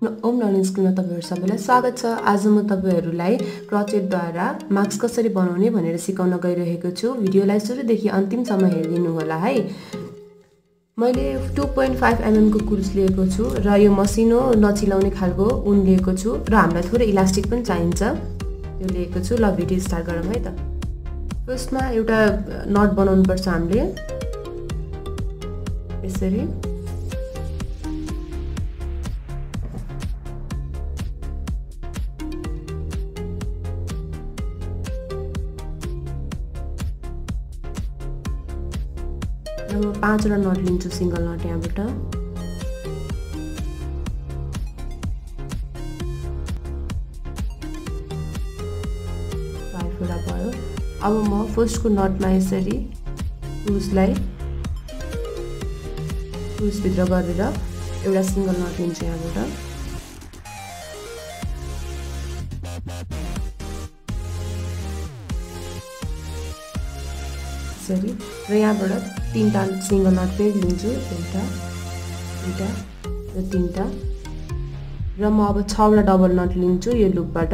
Om learning स्कुलमा तपाईहरु सबैलाई स्वागत छ। आज म तपाईहरुलाई क्रोचेटद्वारा मास्क कसरी बनाउने भनेर सिकाउन गइरहेको छु। भिडियोलाई सुरुदेखि अन्तिमसम्म हेरिदिनु होला है। मैले 2.5 mm को कुरुस लिएको छु र यो मसिनो नचिलाउने खालको ऊन लिएको छु र हामीलाई थोरै इलास्टिक पनि चाहिन्छ। यो लिएको छु। ल भिडियो स्टार्ट गरौँ है त। फर्स्टमा एउटा नट बनाउनु पर्छ हामीले। यसरी म 5 वटा नट लिन्छु, सिंगल नट यहाँबाट। वटा भयो। अब म फर्स्टको नटमा यसरी कुरुसलाई कुरुसभित्र गरेर एउटा सिंगल नट लिन्छु यहाँबाट। यसरी र यहाँबाट 3टा सिंगल नट फेरि लिन्छु, एउटा दुईटा र 3टा र म अब 6 वटा डबल नट लिन्छु यो लुपबाट।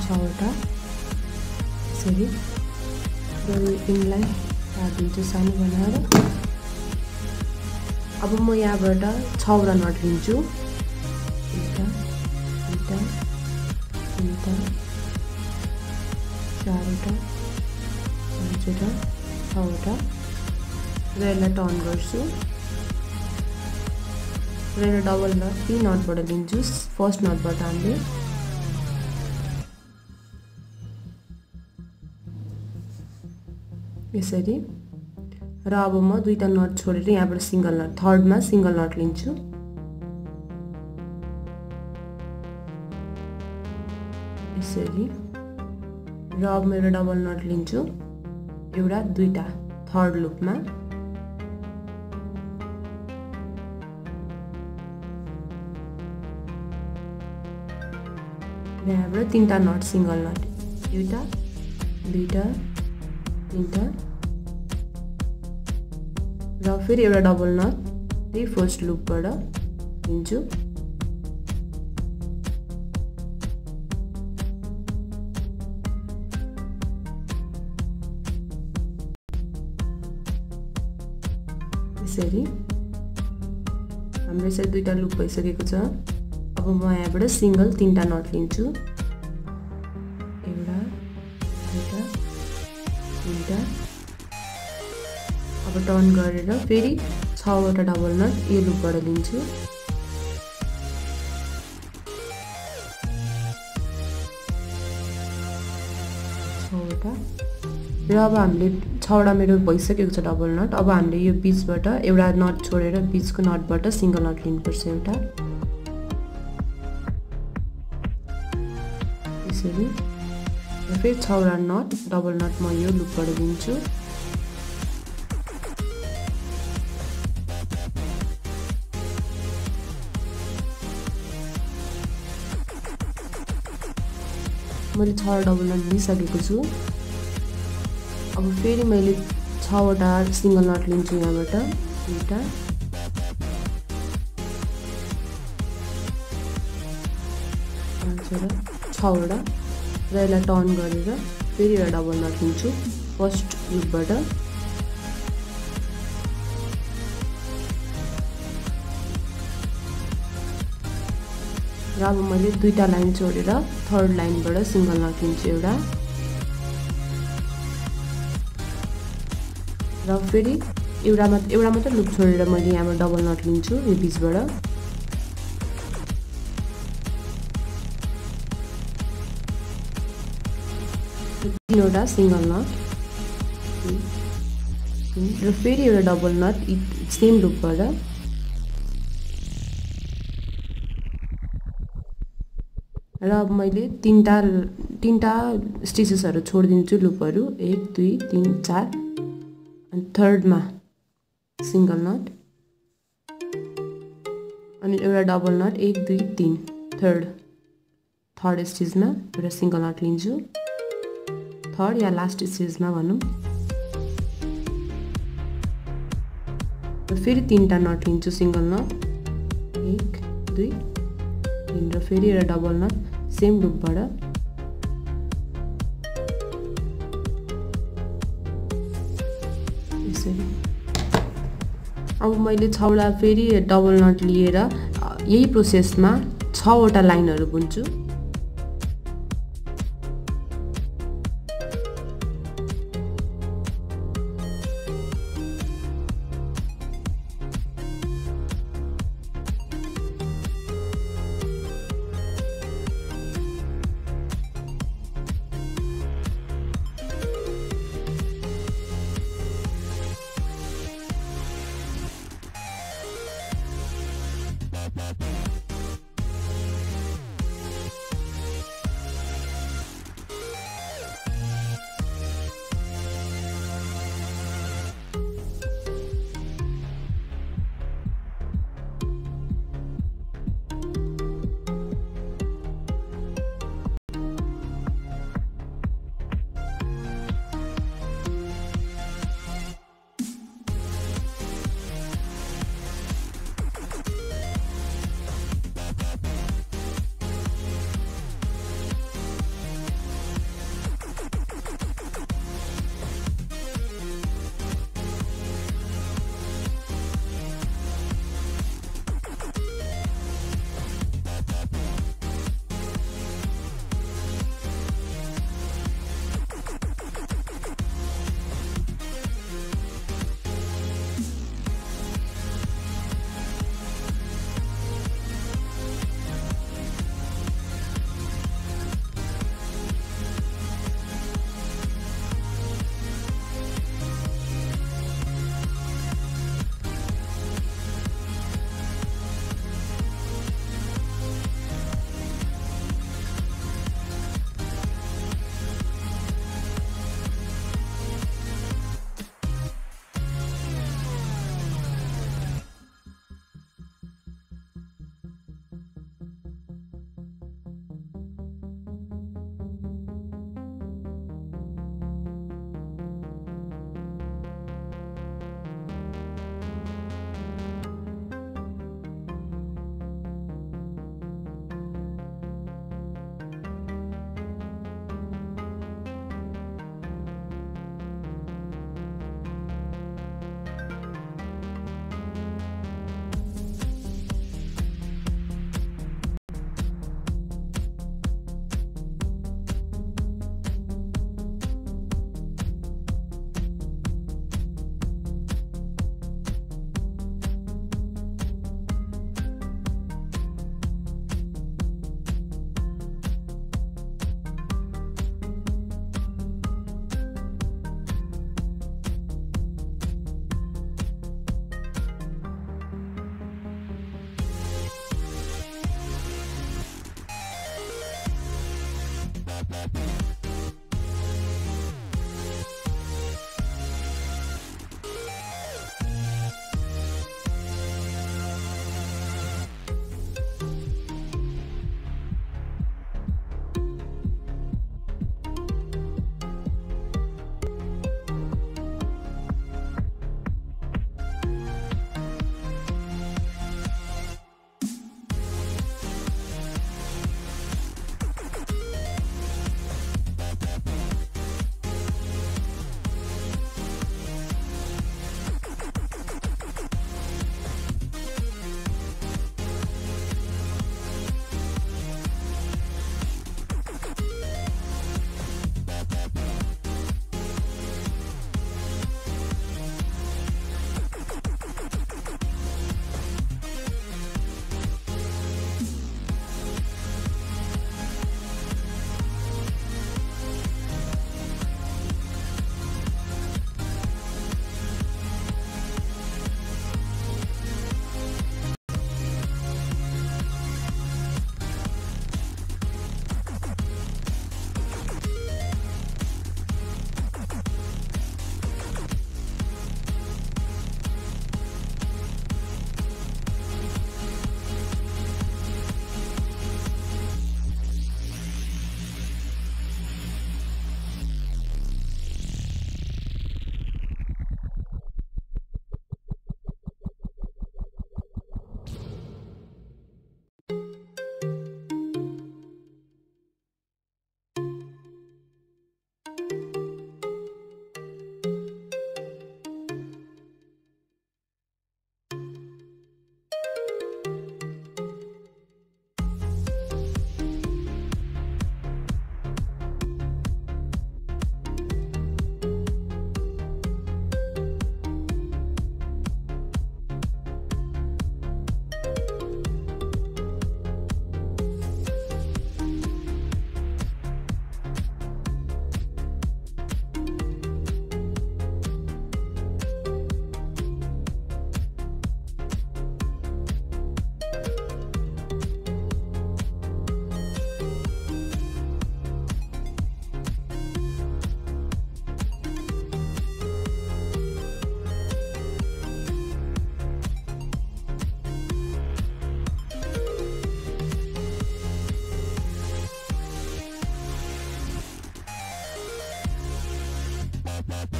छवटा यसरी यिनलाई काटिदिन्छु सानो बनाएर। अब म यहाँबाट 6 वटा नट लिन्छु, एउटा दुईटा तीनटा 4वटा 5वटा 6वटा र यसलाई टर्न गर्छु र यसलाई डबल नट 3 नटबाट लिन्छु। फर्स्ट नटबाट हामीले यसरी र अब म 2टा नट छोडेर यहाँबाट सिंगल नट, थर्डमा सिंगल नट लिन्छु। यसरी र अब मेरो डबल नट लिन्छु एउटा दुईटा थर्ड लुपमा। र यहाँबाट 3टा नट सिंगल नट, एउटा दुईटा 3टा र फेरि एउटा डबल नट त्यही फर्स्ट लुपबाट लिन्छु। यसरी हाम्रो यसरी 2टा लुप भइसकेको छ। अब म यहाँबाट सिंगल 3टा नट लिन्छु, एउटा दुईटा 3टा। अब टर्न गरेर फेरि 6 वटा डबल नट यो लुपबाट लिन्छु। र अब हामीले 6 वटा मेरो भइसकेको छ डबल नट। अब हामीले यो बीचबाट एउटा नट छोडेर बीचको नटबाट सिंगल नट लिनुपर्छ एउटा, यसरी र फेरि 6 वटा नट डबल नट म यो लुपबाट लिन्छु। मैले 6 डबल नट लिइसकेको छु। अब फेरि मैले 6 वटा सिंगल नट लिन्छु यहाँबाट, दुईटा 5वटा 6 वटा र यसलाई टर्न गरेर फेरि एउटा डबल नट लिन्छु फर्स्ट लुपबाट। र अब मैले 2टा लाइन छोडेर थर्ड लाइनबाट सिंगल नट लिन्छु एउटा र फेरि एउटा मात्र लुप छोडेर मैले यहाँबाट डबल नट लिन्छु यो बीचबाट। 3वटा सिंगल नट र फेरि एउटा डबल नट सेम लुपबाट र अब मैले तीनटा स्टिचेसहरु छोडिदिन्छु लुपहरु 1 2 3 4 अनि थर्डमा सिंगल नट अनि एउटा डबल नट 1 2 3 थर्ड स्टिचमा एउटा सिंगल नट लिन्छु थर्ड या लास्ट स्टिचमा भनौं र फेरि तीनटा नट लिन्छु सिंगल नट 1 2 3 र फेरि एउटा डबल नट सेम लुपबाट यसरी अब मैले 6 वटा फेरि डबल नट लिएर यही प्रोसेसमा 6 वटा लाइनहरु बुन्छु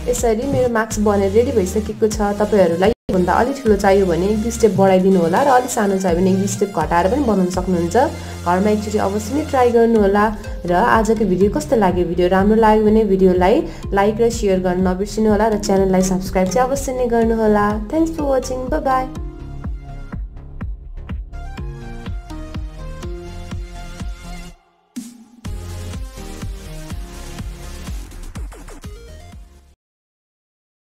यसरी मेरो मास्क बनेर रेडी भइसकेको छ। तपाईहरुलाई भन्दा अलि ठुलो चाहियो भने 1-2 स्टेप बढाइदिनु होला र अलि सानो चाहियो भने 1-2 स्टेप घटाएर पनि बनाउन सक्नुहुन्छ। घरमा एकचोटी अवश्य नै ट्राई गर्नु होला। र आजको भिडियो कस्तो लाग्यो? भिडियो राम्रो लाग्यो भने भिडियोलाई लाइक र शेयर गर्न नबिर्सिनु होला र च्यानललाई सब्स्क्राइब चाहिँ अवश्य नै गर्नु होला। Thanks for watching. Bye by.